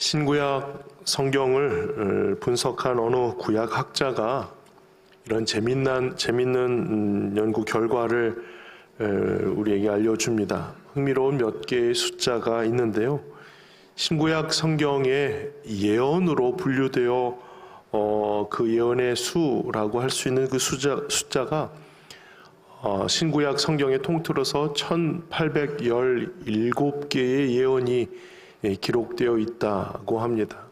신구약 성경을 분석한 어느 구약 학자가 이런 재밌는 연구 결과를 우리에게 알려줍니다. 흥미로운 몇 개의 숫자가 있는데요. 신구약 성경의 예언으로 분류되어 그 예언의 수라고 할 수 있는 그 숫자가 신구약 성경에 통틀어서 1817개의 예언이 기록되어 있다고 합니다.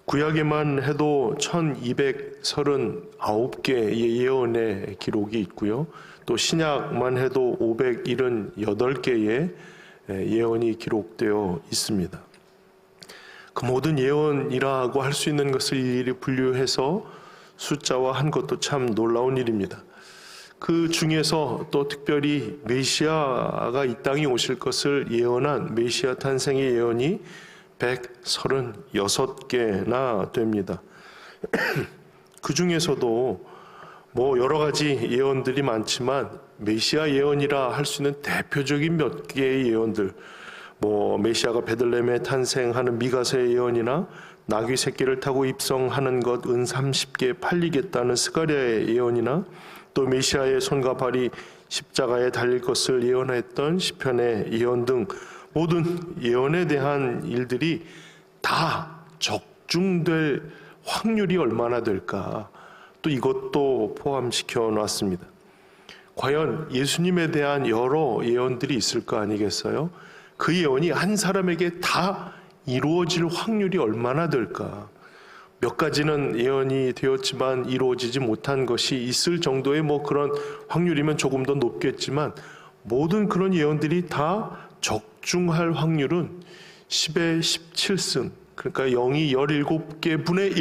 구약에만 해도 1239개의 예언의 기록이 있고요. 또 신약만 해도 578개의 예언이 기록되어 있습니다. 그 모든 예언이라고 할 수 있는 것을 일일이 분류해서 숫자화 한 것도 참 놀라운 일입니다. 그 중에서 또 특별히 메시아가 이 땅에 오실 것을 예언한 메시아 탄생의 예언이 136개나 됩니다. 그 중에서도 여러 가지 예언들이 많지만 메시아 예언이라 할 수 있는 대표적인 몇 개의 예언들, 메시아가 베들레헴에 탄생하는 미가서의 예언이나 나귀 새끼를 타고 입성하는 것 은 30개 팔리겠다는 스가랴의 예언이나 또 메시아의 손과 발이 십자가에 달릴 것을 예언했던 시편의 예언 등 모든 예언에 대한 일들이 다 적중될 확률이 얼마나 될까, 또 이것도 포함시켜 놨습니다. 과연 예수님에 대한 여러 예언들이 있을 거 아니겠어요? 그 예언이 한 사람에게 다 이루어질 확률이 얼마나 될까? 몇 가지는 예언이 되었지만 이루어지지 못한 것이 있을 정도의 그런 확률이면 조금 더 높겠지만 모든 그런 예언들이 다 적중할 확률은 10의 17승, 그러니까 0이 17개 분의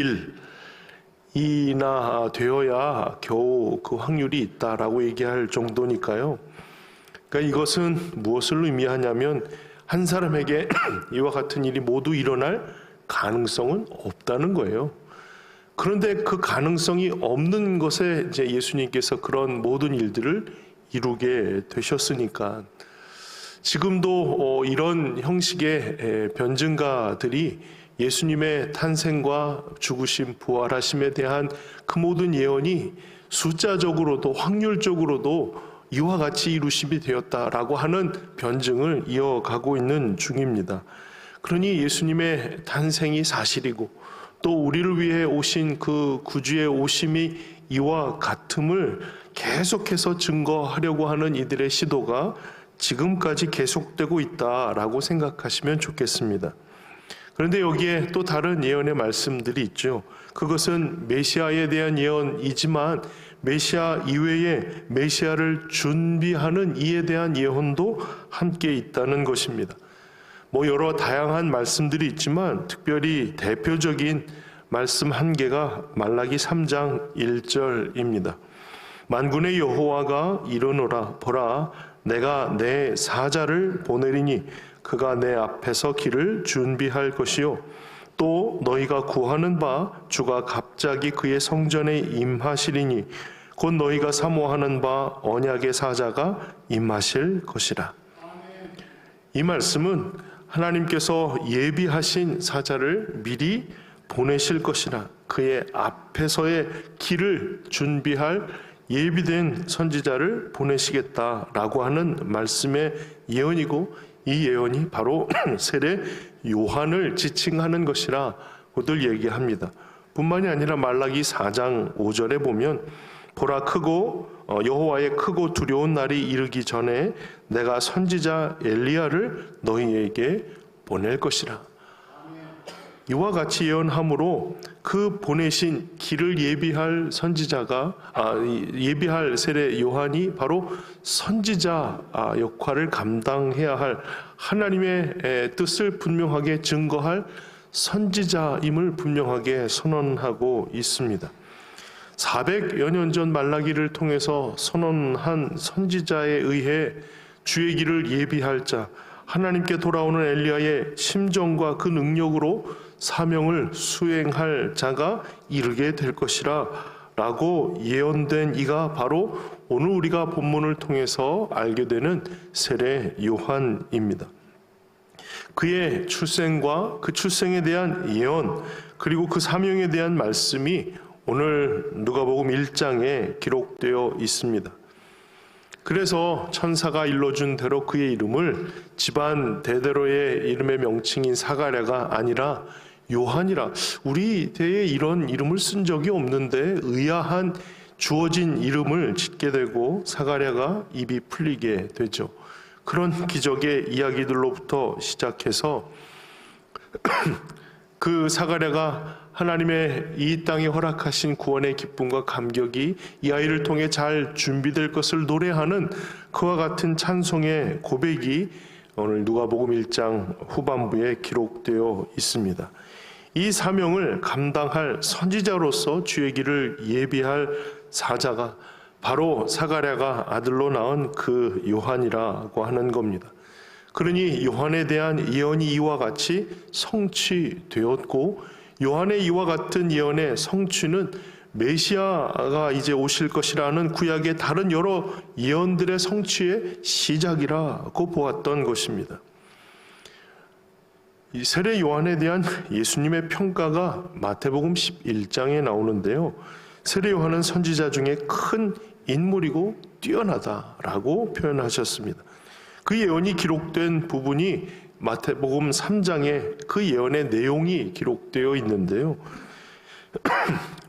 1이나 되어야 겨우 그 확률이 있다라고 얘기할 정도니까요. 그러니까 이것은 무엇을 의미하냐면 한 사람에게 이와 같은 일이 모두 일어날 가능성은 없다는 거예요. 그런데 그 가능성이 없는 것에 이제 예수님께서 그런 모든 일들을 이루게 되셨으니까 지금도 이런 형식의 변증가들이 예수님의 탄생과 죽으심, 부활하심에 대한 그 모든 예언이 숫자적으로도 확률적으로도 이와 같이 이루심이 되었다라고 하는 변증을 이어가고 있는 중입니다. 그러니 예수님의 탄생이 사실이고 또 우리를 위해 오신 그 구주의 오심이 이와 같음을 계속해서 증거하려고 하는 이들의 시도가 지금까지 계속되고 있다라고 생각하시면 좋겠습니다. 그런데 여기에 또 다른 예언의 말씀들이 있죠. 그것은 메시아에 대한 예언이지만 메시아 이외에 메시아를 준비하는 이에 대한 예언도 함께 있다는 것입니다. 여러 다양한 말씀들이 있지만 특별히 대표적인 말씀 한 개가 말라기 3장 1절입니다. 만군의 여호와가 이르노라, 보라, 내가 내 사자를 보내리니 그가 내 앞에서 길을 준비할 것이요 또 너희가 구하는 바 주가 갑자기 그의 성전에 임하시리니 곧 너희가 사모하는 바 언약의 사자가 임하실 것이라. 이 말씀은 하나님께서 예비하신 사자를 미리 보내실 것이라, 그의 앞에서의 길을 준비할 예비된 선지자를 보내시겠다라고 하는 말씀의 예언이고, 이 예언이 바로 세례 요한을 지칭하는 것이라고들 얘기합니다. 뿐만이 아니라 말라기 4장 5절에 보면 보라, 여호와의 크고 두려운 날이 이르기 전에 내가 선지자 엘리야를 너희에게 보낼 것이라. 이와 같이 예언함으로 그 보내신 길을 예비할 예비할 세례 요한이 바로 선지자 역할을 감당해야 할, 하나님의 뜻을 분명하게 증거할 선지자임을 분명하게 선언하고 있습니다. 400여 년 전 말라기를 통해서 선언한 선지자에 의해 주의 길을 예비할 자, 하나님께 돌아오는 엘리야의 심정과 그 능력으로 사명을 수행할 자가 이르게 될 것이라 라고 예언된 이가 바로 오늘 우리가 본문을 통해서 알게 되는 세례 요한입니다. 그의 출생과 그 출생에 대한 예언, 그리고 그 사명에 대한 말씀이 오늘 누가복음 1장에 기록되어 있습니다. 그래서 천사가 일러준 대로 그의 이름을 집안 대대로의 이름의 명칭인 사가랴가 아니라 요한이라, 우리 때에 이런 이름을 쓴 적이 없는데 의아한 주어진 이름을 짓게 되고 사가랴가 입이 풀리게 되죠. 그런 기적의 이야기들로부터 시작해서 그 사가랴가 하나님의 이 땅에 허락하신 구원의 기쁨과 감격이 이 아이를 통해 잘 준비될 것을 노래하는 그와 같은 찬송의 고백이 오늘 누가복음 1장 후반부에 기록되어 있습니다. 이 사명을 감당할 선지자로서 주의 길을 예비할 사자가 바로 사가랴가 아들로 낳은 그 요한이라고 하는 겁니다. 그러니 요한에 대한 예언이 이와 같이 성취되었고, 요한의 이와 같은 예언의 성취는 메시아가 이제 오실 것이라는 구약의 다른 여러 예언들의 성취의 시작이라고 보았던 것입니다. 이 세례 요한에 대한 예수님의 평가가 마태복음 11장에 나오는데요. 세례 요한은 선지자 중에 큰 인물이고 뛰어나다라고 표현하셨습니다. 그 예언이 기록된 부분이 마태복음 3장에 그 예언의 내용이 기록되어 있는데요.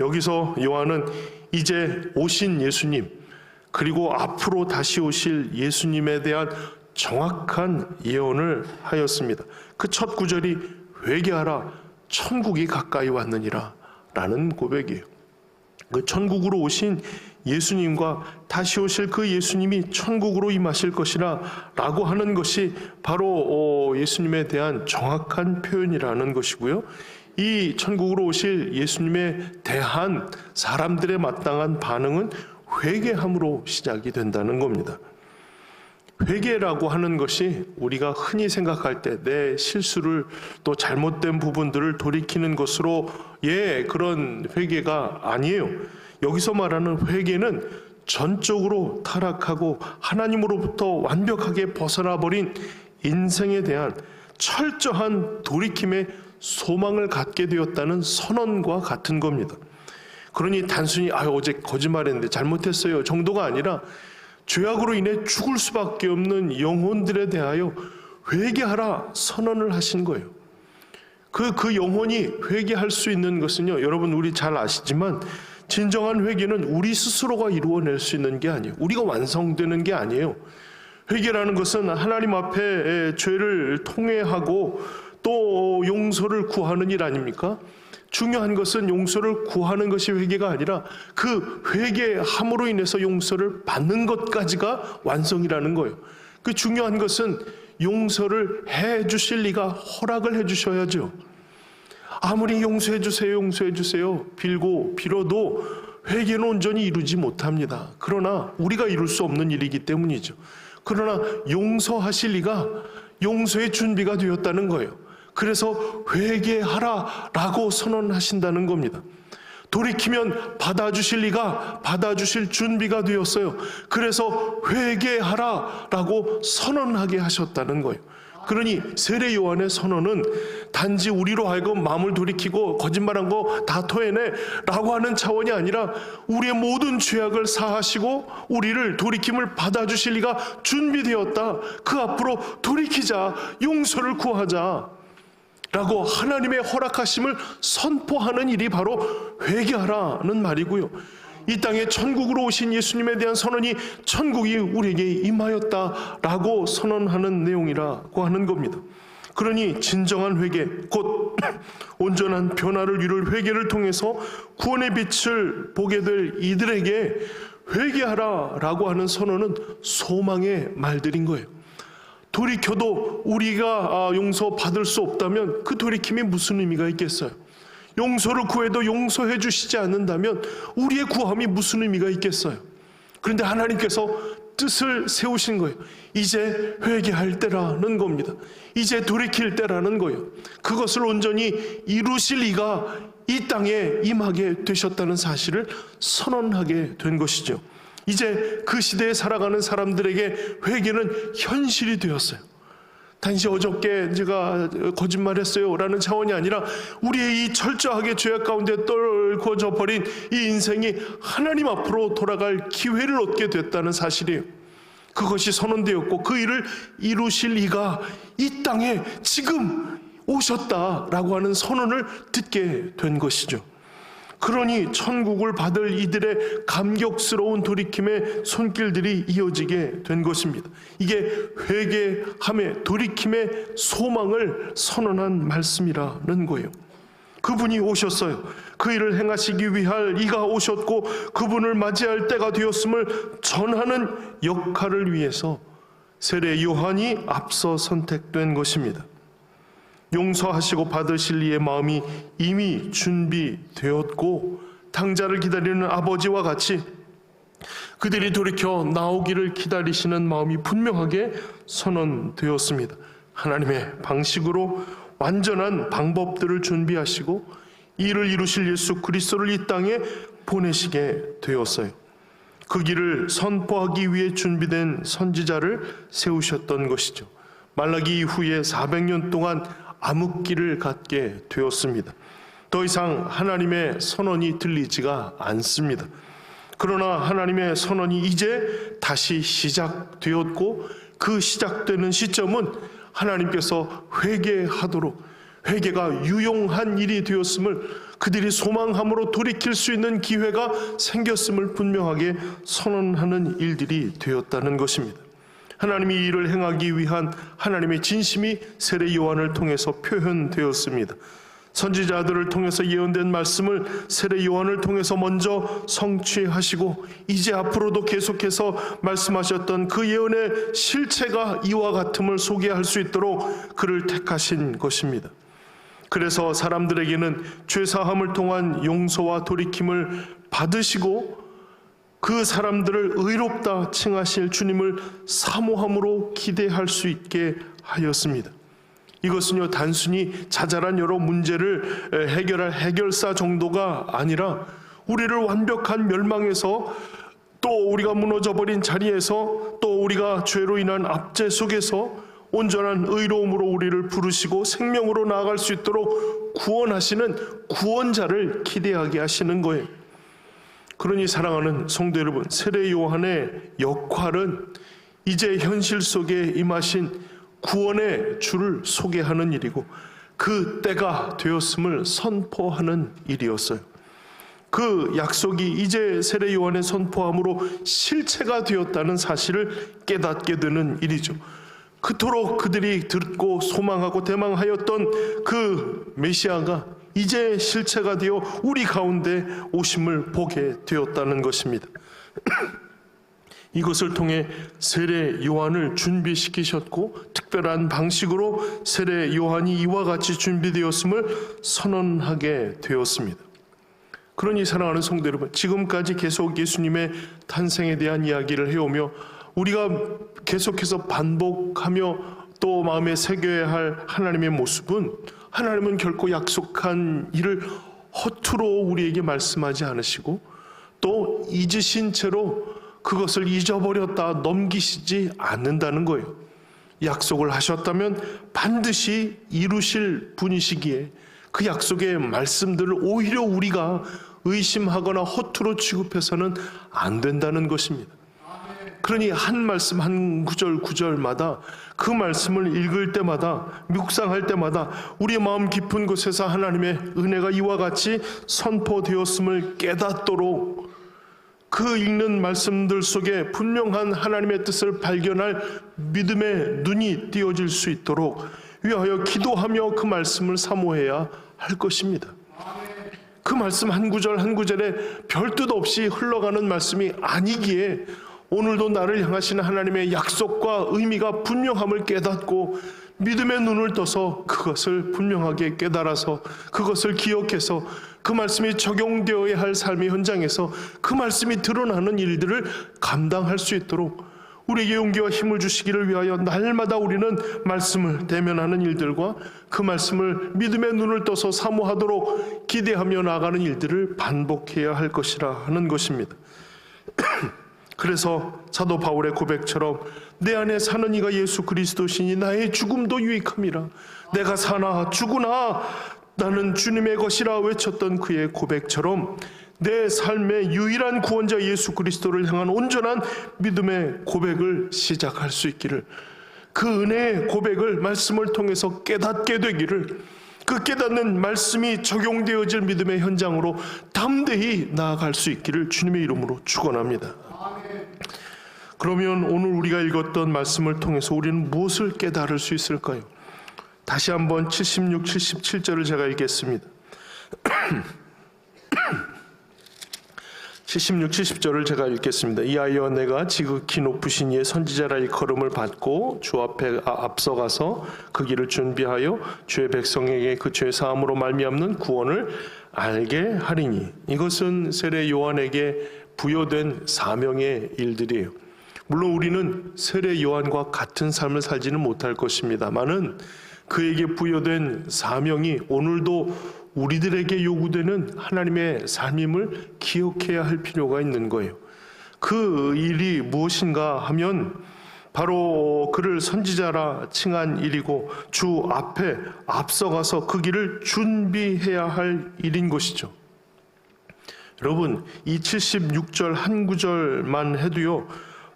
여기서 요한은 이제 오신 예수님, 그리고 앞으로 다시 오실 예수님에 대한 정확한 예언을 하였습니다. 그 첫 구절이 회개하라, 천국이 가까이 왔느니라 라는 고백이에요. 그 천국으로 오신 예수님과 다시 오실 그 예수님이 천국으로 임하실 것이라 라고 하는 것이 바로 예수님에 대한 정확한 표현이라는 것이고요. 이 천국으로 오실 예수님에 대한 사람들의 마땅한 반응은 회개함으로 시작이 된다는 겁니다. 회개라고 하는 것이 우리가 흔히 생각할 때 내 실수를, 또 잘못된 부분들을 돌이키는 것으로의 그런 회개가 아니에요. 여기서 말하는 회개는 전적으로 타락하고 하나님으로부터 완벽하게 벗어나버린 인생에 대한 철저한 돌이킴의 소망을 갖게 되었다는 선언과 같은 겁니다. 그러니 단순히 어제 거짓말했는데 잘못했어요 정도가 아니라 죄악으로 인해 죽을 수밖에 없는 영혼들에 대하여 회개하라 선언을 하신 거예요. 그 영혼이 회개할 수 있는 것은요, 여러분 우리 잘 아시지만 진정한 회개는 우리 스스로가 이루어낼 수 있는 게 아니에요. 우리가 완성되는 게 아니에요. 회개라는 것은 하나님 앞에 죄를 통회하고 또 용서를 구하는 일 아닙니까? 중요한 것은 용서를 구하는 것이 회개가 아니라 그 회개함으로 인해서 용서를 받는 것까지가 완성이라는 거예요. 그 중요한 것은 용서를 해 주실 리가 허락을 해 주셔야죠. 아무리 용서해 주세요 빌어도 회개는 온전히 이루지 못합니다. 그러나 우리가 이룰 수 없는 일이기 때문이죠. 그러나 용서하실 리가, 용서의 준비가 되었다는 거예요. 그래서 회개하라라고 선언하신다는 겁니다. 돌이키면 받아주실 리가, 받아주실 준비가 되었어요. 그래서 회개하라라고 선언하게 하셨다는 거예요. 그러니 세례 요한의 선언은 단지 우리로 하여금 마음을 돌이키고 거짓말한 거 다 토해내 라고 하는 차원이 아니라 우리의 모든 죄악을 사하시고 우리를 돌이킴을 받아주실 리가 준비되었다. 그 앞으로 돌이키자, 용서를 구하자 라고 하나님의 허락하심을 선포하는 일이 바로 회개하라는 말이고요. 이 땅에 천국으로 오신 예수님에 대한 선언이 천국이 우리에게 임하였다라고 선언하는 내용이라고 하는 겁니다. 그러니 진정한 회개, 곧 온전한 변화를 이룰 회개를 통해서 구원의 빛을 보게 될 이들에게 회개하라라고 하는 선언은 소망의 말들인 거예요. 돌이켜도 우리가 용서받을 수 없다면 그 돌이킴이 무슨 의미가 있겠어요? 용서를 구해도 용서해 주시지 않는다면 우리의 구함이 무슨 의미가 있겠어요? 그런데 하나님께서 뜻을 세우신 거예요. 이제 회개할 때라는 겁니다. 이제 돌이킬 때라는 거예요. 그것을 온전히 이루실 이가 이 땅에 임하게 되셨다는 사실을 선언하게 된 것이죠. 이제 그 시대에 살아가는 사람들에게 회개는 현실이 되었어요. 단지 어저께 제가 거짓말했어요 라는 차원이 아니라 우리의 이 철저하게 죄악 가운데 떨궈져 버린 이 인생이 하나님 앞으로 돌아갈 기회를 얻게 됐다는 사실이에요. 그것이 선언되었고 그 일을 이루실 이가 이 땅에 지금 오셨다라고 하는 선언을 듣게 된 것이죠. 그러니 천국을 받을 이들의 감격스러운 돌이킴의 손길들이 이어지게 된 것입니다. 이게 회개함의 돌이킴의 소망을 선언한 말씀이라는 거예요. 그분이 오셨어요. 그 일을 행하시기 위할 이가 오셨고 그분을 맞이할 때가 되었음을 전하는 역할을 위해서 세례 요한이 앞서 선택된 것입니다. 용서하시고 받으실 이의 마음이 이미 준비되었고 탕자를 기다리는 아버지와 같이 그들이 돌이켜 나오기를 기다리시는 마음이 분명하게 선언되었습니다. 하나님의 방식으로 완전한 방법들을 준비하시고 이를 이루실 예수 그리스도를 이 땅에 보내시게 되었어요. 그 길을 선포하기 위해 준비된 선지자를 세우셨던 것이죠. 말라기 이후에 400년 동안 암흑기를 갖게 되었습니다. 더 이상 하나님의 선언이 들리지가 않습니다. 그러나 하나님의 선언이 이제 다시 시작되었고 그 시작되는 시점은 하나님께서 회개하도록 회개가 유용한 일이 되었음을 그들이 소망함으로 돌이킬 수 있는 기회가 생겼음을 분명하게 선언하는 일들이 되었다는 것입니다. 하나님이 이 일을 행하기 위한 하나님의 진심이 세례 요한을 통해서 표현되었습니다. 선지자들을 통해서 예언된 말씀을 세례 요한을 통해서 먼저 성취하시고 이제 앞으로도 계속해서 말씀하셨던 그 예언의 실체가 이와 같음을 소개할 수 있도록 그를 택하신 것입니다. 그래서 사람들에게는 죄사함을 통한 용서와 돌이킴을 받으시고 그 사람들을 의롭다 칭하실 주님을 사모함으로 기대할 수 있게 하였습니다. 이것은요 단순히 자잘한 여러 문제를 해결할 해결사 정도가 아니라 우리를 완벽한 멸망에서 또 우리가 무너져버린 자리에서 또 우리가 죄로 인한 압제 속에서 온전한 의로움으로 우리를 부르시고 생명으로 나아갈 수 있도록 구원하시는 구원자를 기대하게 하시는 거예요. 그러니 사랑하는 성도 여러분, 세례 요한의 역할은 이제 현실 속에 임하신 구원의 주를 소개하는 일이고 그 때가 되었음을 선포하는 일이었어요. 그 약속이 이제 세례 요한의 선포함으로 실체가 되었다는 사실을 깨닫게 되는 일이죠. 그토록 그들이 듣고 소망하고 대망하였던 그 메시아가 이제 실체가 되어 우리 가운데 오심을 보게 되었다는 것입니다. 이것을 통해 세례 요한을 준비시키셨고 특별한 방식으로 세례 요한이 이와 같이 준비되었음을 선언하게 되었습니다. 그러니 사랑하는 성도 여러분, 지금까지 계속 예수님의 탄생에 대한 이야기를 해오며 우리가 계속해서 반복하며 또 마음에 새겨야 할 하나님의 모습은 하나님은 결코 약속한 일을 허투루 우리에게 말씀하지 않으시고 또 잊으신 채로 그것을 잊어버렸다 넘기시지 않는다는 거예요. 약속을 하셨다면 반드시 이루실 분이시기에 그 약속의 말씀들을 오히려 우리가 의심하거나 허투루 취급해서는 안 된다는 것입니다. 그러니 한 말씀 한 구절 구절마다 그 말씀을 읽을 때마다 묵상할 때마다 우리의 마음 깊은 곳에서 하나님의 은혜가 이와 같이 선포되었음을 깨닫도록 그 읽는 말씀들 속에 분명한 하나님의 뜻을 발견할 믿음의 눈이 띄어질 수 있도록 위하여 기도하며 그 말씀을 사모해야 할 것입니다. 그 말씀 한 구절 한 구절에 별 뜻 없이 흘러가는 말씀이 아니기에 오늘도 나를 향하시는 하나님의 약속과 의미가 분명함을 깨닫고 믿음의 눈을 떠서 그것을 분명하게 깨달아서 그것을 기억해서 그 말씀이 적용되어야 할 삶의 현장에서 그 말씀이 드러나는 일들을 감당할 수 있도록 우리에게 용기와 힘을 주시기를 위하여 날마다 우리는 말씀을 대면하는 일들과 그 말씀을 믿음의 눈을 떠서 사모하도록 기대하며 나아가는 일들을 반복해야 할 것이라 하는 것입니다. 그래서 사도 바울의 고백처럼 내 안에 사는 이가 예수 그리스도시니 나의 죽음도 유익함이라. 내가 사나 죽으나 나는 주님의 것이라 외쳤던 그의 고백처럼 내 삶의 유일한 구원자 예수 그리스도를 향한 온전한 믿음의 고백을 시작할 수 있기를, 그 은혜의 고백을 말씀을 통해서 깨닫게 되기를, 그 깨닫는 말씀이 적용되어질 믿음의 현장으로 담대히 나아갈 수 있기를 주님의 이름으로 축원합니다. 그러면 오늘 우리가 읽었던 말씀을 통해서 우리는 무엇을 깨달을 수 있을까요? 다시 한번 76, 77절을 제가 읽겠습니다. 76, 70절을 제가 읽겠습니다. 이하여 내가 지극히 높으신 이의 선지자라 일컬음을 받고 주 앞에 앞서가서 그 길을 준비하여 주의 백성에게 그 죄 사함으로 말미암는 구원을 알게 하리니. 이것은 세례 요한에게 부여된 사명의 일들이에요. 물론 우리는 세례 요한과 같은 삶을 살지는 못할 것입니다만은 그에게 부여된 사명이 오늘도 우리들에게 요구되는 하나님의 삶임을 기억해야 할 필요가 있는 거예요. 그 일이 무엇인가 하면 바로 그를 선지자라 칭한 일이고 주 앞에 앞서가서 그 길을 준비해야 할 일인 것이죠. 여러분, 이 76절 한 구절만 해도요,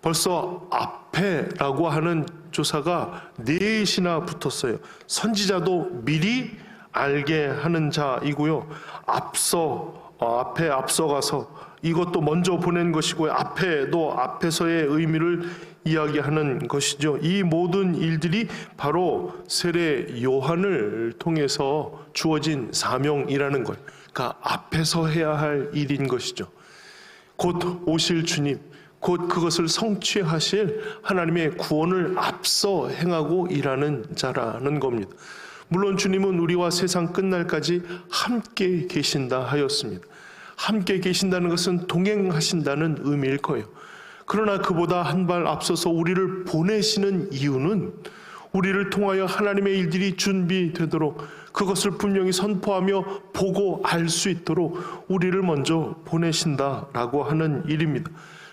벌써 앞에라고 하는 조사가 4이나 붙었어요. 선지자도 미리 알게 하는 자이고요, 앞에 앞서가서 이것도 먼저 보낸 것이고요, 앞에도 앞에서의 의미를 이야기하는 것이죠. 이 모든 일들이 바로 세례 요한을 통해서 주어진 사명이라는 거예요. 그러니까 앞에서 해야 할 일인 것이죠. 곧 오실 주님, 곧 그것을 성취하실 하나님의 구원을 앞서 행하고 일하는 자라는 겁니다. 물론 주님은 우리와 세상 끝날까지 함께 계신다 하였습니다. 함께 계신다는 것은 동행하신다는 의미일 거예요. 그러나 그보다 한 발 앞서서 우리를 보내시는 이유는 우리를 통하여 하나님의 일들이 준비되도록, 그것을 분명히 선포하며 보고 알 수 있도록 우리를 먼저 보내신다라고 하는 일입니다.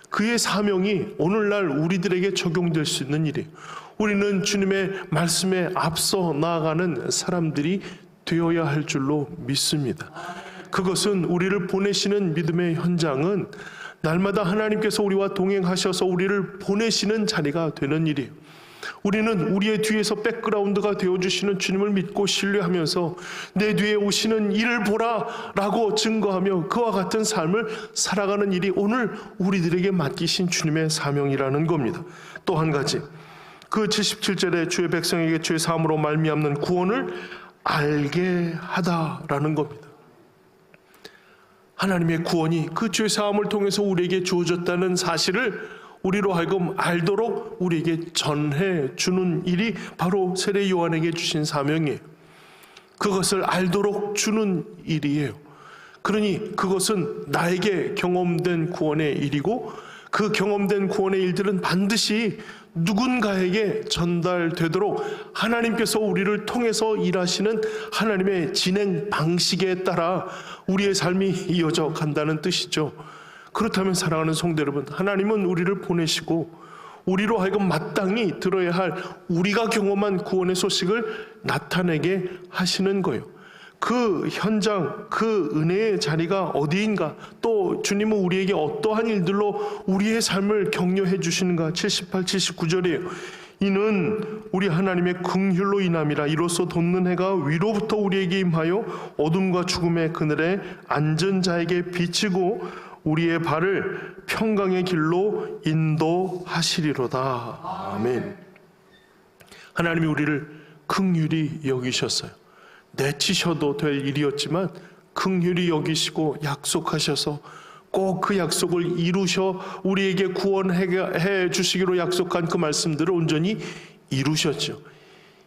그의 사명이 오늘날 우리들에게 적용될 수 있는 일이에요. 우리는 주님의 말씀에 앞서 나아가는 사람들이 되어야 할 줄로 믿습니다. 그것은 우리를 보내시는 믿음의 현장은 날마다 하나님께서 우리와 동행하셔서 우리를 보내시는 자리가 되는 일이에요. 우리는 우리의 뒤에서 백그라운드가 되어주시는 주님을 믿고 신뢰하면서 내 뒤에 오시는 이를 보라 라고 증거하며 그와 같은 삶을 살아가는 일이 오늘 우리들에게 맡기신 주님의 사명이라는 겁니다. 또 한 가지, 그 77절에 주의 백성에게 죄 사함으로 말미암는 구원을 알게 하다라는 겁니다. 하나님의 구원이 그 죄 사함을 통해서 우리에게 주어졌다는 사실을 우리로 하여금 알도록 우리에게 전해 주는 일이 바로 세례 요한에게 주신 사명이에요. 그것을 알도록 주는 일이에요. 그러니 그것은 나에게 경험된 구원의 일이고, 그 경험된 구원의 일들은 반드시 누군가에게 전달되도록 하나님께서 우리를 통해서 일하시는 하나님의 진행 방식에 따라 우리의 삶이 이어져 간다는 뜻이죠. 그렇다면 사랑하는 성도 여러분, 하나님은 우리를 보내시고 우리로 하여금 마땅히 들어야 할 우리가 경험한 구원의 소식을 나타내게 하시는 거예요. 그 현장, 그 은혜의 자리가 어디인가, 또 주님은 우리에게 어떠한 일들로 우리의 삶을 격려해 주시는가. 78, 79절이에요. 이는 우리 하나님의 긍휼로 인함이라. 이로써 돋는 해가 위로부터 우리에게 임하여 어둠과 죽음의 그늘에 앉은 자에게 비치고 우리의 발을 평강의 길로 인도하시리로다. 아멘. 하나님이 우리를 긍휼히 여기셨어요. 내치셔도 될 일이었지만 긍휼히 여기시고 약속하셔서 꼭 그 약속을 이루셔 우리에게 구원해 주시기로 약속한 그 말씀들을 온전히 이루셨죠.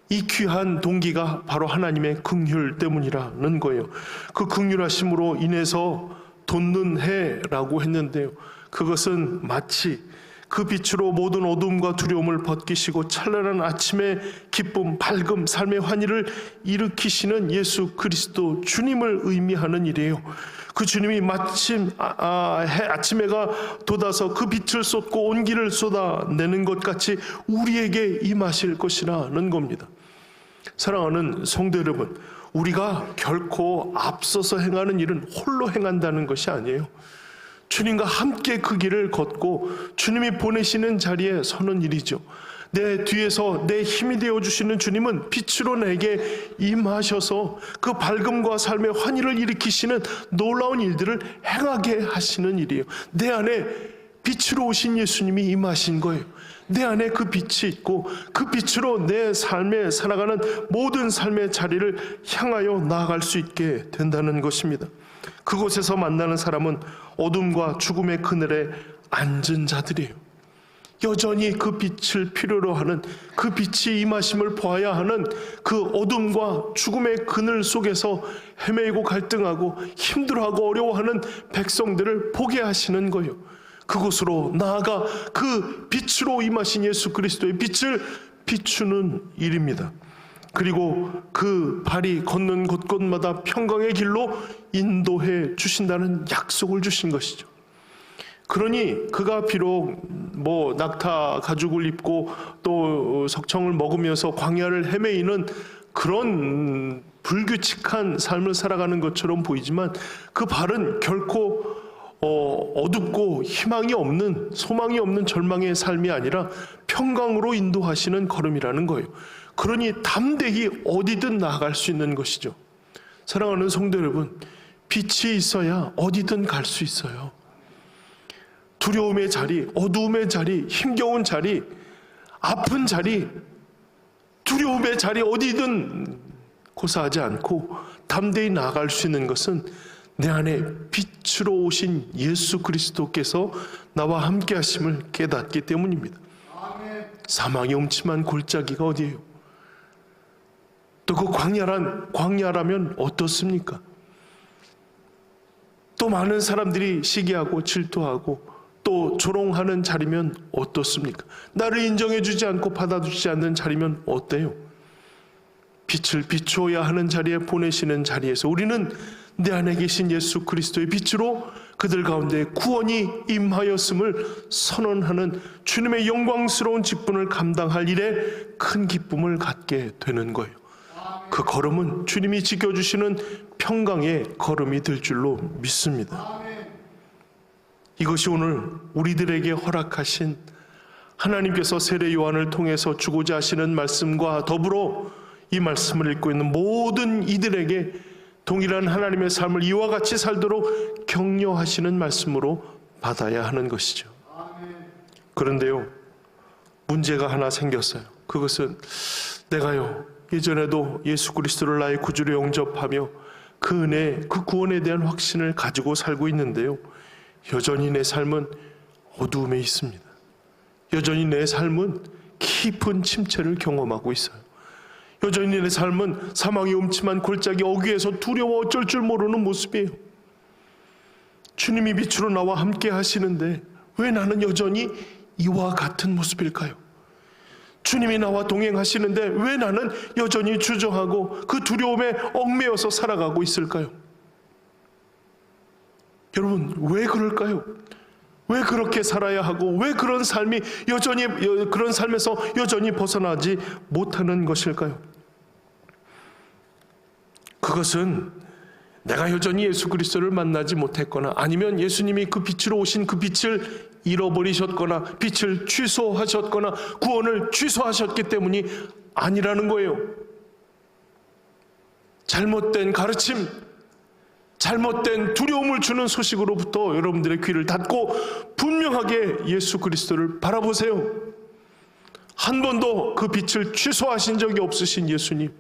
이 귀한 동기가 바로 하나님의 긍휼 때문이라는 거예요. 그 긍휼하심으로 인해서 돋는 해라고 했는데요, 그것은 마치 그 빛으로 모든 어둠과 두려움을 벗기시고 찬란한 아침의 기쁨, 밝음, 삶의 환희를 일으키시는 예수 그리스도 주님을 의미하는 일이에요. 그 주님이 마침 아침 해가 돋아서 그 빛을 쏟고 온기를 쏟아내는 것 같이 우리에게 임하실 것이라는 겁니다. 사랑하는 성도 여러분, 우리가 결코 앞서서 행하는 일은 홀로 행한다는 것이 아니에요. 주님과 함께 그 길을 걷고 주님이 보내시는 자리에 서는 일이죠. 내 뒤에서 내 힘이 되어주시는 주님은 빛으로 내게 임하셔서 그 밝음과 삶의 환희를 일으키시는 놀라운 일들을 행하게 하시는 일이에요. 내 안에 빛으로 오신 예수님이 임하신 거예요. 내 안에 그 빛이 있고 그 빛으로 내 삶에 살아가는 모든 삶의 자리를 향하여 나아갈 수 있게 된다는 것입니다. 그곳에서 만나는 사람은 어둠과 죽음의 그늘에 앉은 자들이에요. 여전히 그 빛을 필요로 하는, 그 빛이 임하심을 보아야 하는 그 어둠과 죽음의 그늘 속에서 헤매이고 갈등하고 힘들어하고 어려워하는 백성들을 보게 하시는 거예요. 그곳으로 나아가 그 빛으로 임하신 예수 그리스도의 빛을 비추는 일입니다. 그리고 그 발이 걷는 곳곳마다 평강의 길로 인도해 주신다는 약속을 주신 것이죠. 그러니 그가 비록 낙타 가죽을 입고 또 석청을 먹으면서 광야를 헤매이는 그런 불규칙한 삶을 살아가는 것처럼 보이지만 그 발은 결코 어둡고 희망이 없는, 소망이 없는 절망의 삶이 아니라 평강으로 인도하시는 걸음이라는 거예요. 그러니 담대히 어디든 나아갈 수 있는 것이죠. 사랑하는 성도 여러분, 빛이 있어야 어디든 갈 수 있어요. 두려움의 자리, 어두움의 자리, 힘겨운 자리, 아픈 자리, 두려움의 자리 어디든 고사하지 않고 담대히 나아갈 수 있는 것은 내 안에 빛으로 오신 예수 그리스도께서 나와 함께 하심을 깨닫기 때문입니다. 사망의 음침한 골짜기가 어디예요? 또 그 광야라면 어떻습니까? 또 많은 사람들이 시기하고 질투하고 또 조롱하는 자리면 어떻습니까? 나를 인정해 주지 않고 받아주지 않는 자리면 어때요? 빛을 비추어야 하는 자리에 보내시는 자리에서 우리는 내 안에 계신 예수 그리스도의 빛으로 그들 가운데 구원이 임하였음을 선언하는 주님의 영광스러운 직분을 감당할 일에 큰 기쁨을 갖게 되는 거예요. 그 걸음은 주님이 지켜주시는 평강의 걸음이 될 줄로 믿습니다. 이것이 오늘 우리들에게 허락하신 하나님께서 세례 요한을 통해서 주고자 하시는 말씀과 더불어 이 말씀을 읽고 있는 모든 이들에게 동일한 하나님의 삶을 이와 같이 살도록 격려하시는 말씀으로 받아야 하는 것이죠. 그런데요, 문제가 하나 생겼어요. 그것은 내가요, 예전에도 예수 그리스도를 나의 구주로 영접하며 그 은혜, 그 구원에 대한 확신을 가지고 살고 있는데요, 여전히 내 삶은 어두움에 있습니다. 여전히 내 삶은 깊은 침체를 경험하고 있어요. 여전히 내 삶은 사망의 음침한 골짜기 어귀에서 두려워 어쩔 줄 모르는 모습이에요. 주님이 빛으로 나와 함께 하시는데 왜 나는 여전히 이와 같은 모습일까요? 주님이 나와 동행하시는데 왜 나는 여전히 주저하고 그 두려움에 얽매여서 살아가고 있을까요? 여러분, 왜 그럴까요? 왜 그렇게 살아야 하고 왜 그런 삶이 여전히 그런 삶에서 여전히 벗어나지 못하는 것일까요? 그것은 내가 여전히 예수 그리스도를 만나지 못했거나 아니면 예수님이 그 빛으로 오신 그 빛을 잃어버리셨거나 빛을 취소하셨거나 구원을 취소하셨기 때문이 아니라는 거예요. 잘못된 가르침, 잘못된 두려움을 주는 소식으로부터 여러분들의 귀를 닫고 분명하게 예수 그리스도를 바라보세요. 한 번도 그 빛을 취소하신 적이 없으신 예수님,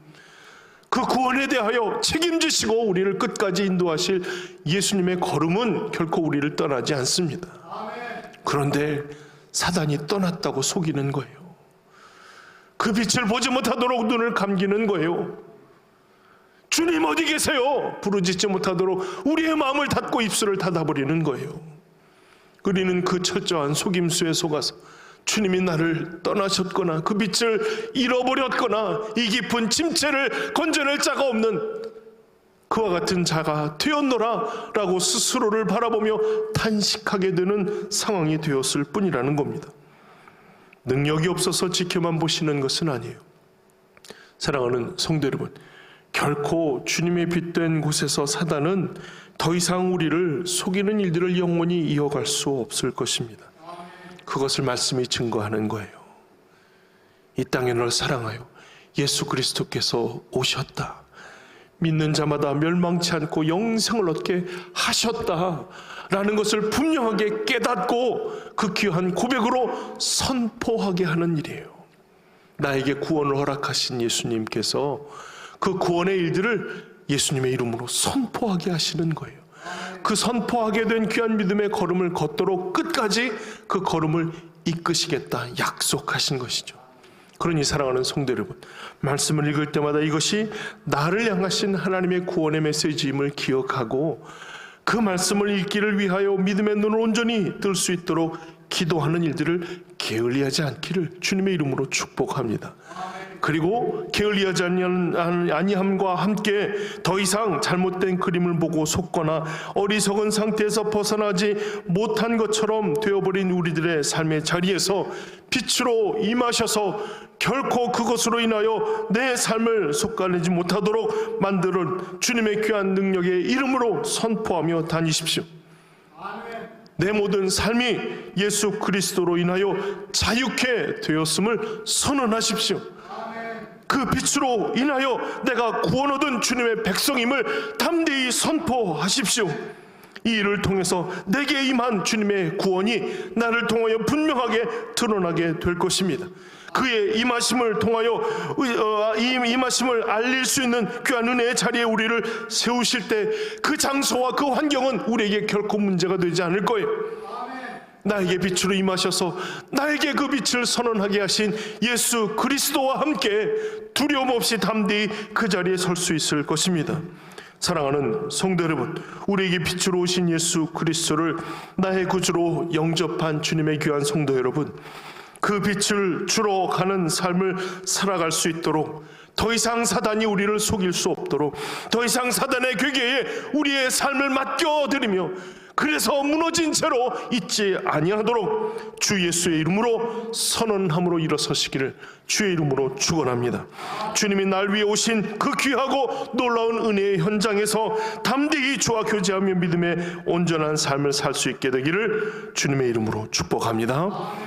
그 구원에 대하여 책임지시고 우리를 끝까지 인도하실 예수님의 걸음은 결코 우리를 떠나지 않습니다. 그런데 사단이 떠났다고 속이는 거예요. 그 빛을 보지 못하도록 눈을 감기는 거예요. 주님 어디 계세요? 부르짖지 못하도록 우리의 마음을 닫고 입술을 닫아버리는 거예요. 우리는 그 철저한 속임수에 속아서 주님이 나를 떠나셨거나 그 빛을 잃어버렸거나 이 깊은 침체를 건져낼 자가 없는 그와 같은 자가 되었노라 라고 스스로를 바라보며 탄식하게 되는 상황이 되었을 뿐이라는 겁니다. 능력이 없어서 지켜만 보시는 것은 아니에요. 사랑하는 성도 여러분, 결코 주님의 빛된 곳에서 사단은 더 이상 우리를 속이는 일들을 영원히 이어갈 수 없을 것입니다. 그것을 말씀이 증거하는 거예요. 이 땅에 널 사랑하여 예수 그리스도께서 오셨다. 믿는 자마다 멸망치 않고 영생을 얻게 하셨다라는 것을 분명하게 깨닫고 그 귀한 고백으로 선포하게 하는 일이에요. 나에게 구원을 허락하신 예수님께서 그 구원의 일들을 예수님의 이름으로 선포하게 하시는 거예요. 그 선포하게 된 귀한 믿음의 걸음을 걷도록 끝까지 그 걸음을 이끄시겠다 약속하신 것이죠. 그러니 사랑하는 성도 여러분, 말씀을 읽을 때마다 이것이 나를 향하신 하나님의 구원의 메시지임을 기억하고 그 말씀을 읽기를 위하여 믿음의 눈을 온전히 뜰 수 있도록 기도하는 일들을 게을리하지 않기를 주님의 이름으로 축복합니다. 그리고 게을리하지 아니함과 함께 더 이상 잘못된 그림을 보고 속거나 어리석은 상태에서 벗어나지 못한 것처럼 되어버린 우리들의 삶의 자리에서 빛으로 임하셔서 결코 그것으로 인하여 내 삶을 속가내지 못하도록 만드는 주님의 귀한 능력의 이름으로 선포하며 다니십시오. 내 모든 삶이 예수 그리스도로 인하여 자유케 되었음을 선언하십시오. 그 빛으로 인하여 내가 구원 얻은 주님의 백성임을 담대히 선포하십시오. 이 일을 통해서 내게 임한 주님의 구원이 나를 통하여 분명하게 드러나게 될 것입니다. 그의 임하심을 통하여 임하심을 알릴 수 있는 귀한 은혜의 자리에 우리를 세우실 때 그 장소와 그 환경은 우리에게 결코 문제가 되지 않을 거예요. 나에게 빛으로 임하셔서 나에게 그 빛을 선언하게 하신 예수 그리스도와 함께 두려움 없이 담대히 그 자리에 설 수 있을 것입니다. 사랑하는 성도 여러분, 우리에게 빛으로 오신 예수 그리스도를 나의 구주로 영접한 주님의 귀한 성도 여러분, 그 빛을 주러 가는 삶을 살아갈 수 있도록 더 이상 사단이 우리를 속일 수 없도록 더 이상 사단의 괴계에 우리의 삶을 맡겨드리며 그래서 무너진 채로 있지 아니하도록 주 예수의 이름으로 선언함으로 일어서시기를 주의 이름으로 축원합니다. 주님이 날 위해 오신 그 귀하고 놀라운 은혜의 현장에서 담대히 주와 교제하며 믿음의 온전한 삶을 살 수 있게 되기를 주님의 이름으로 축복합니다.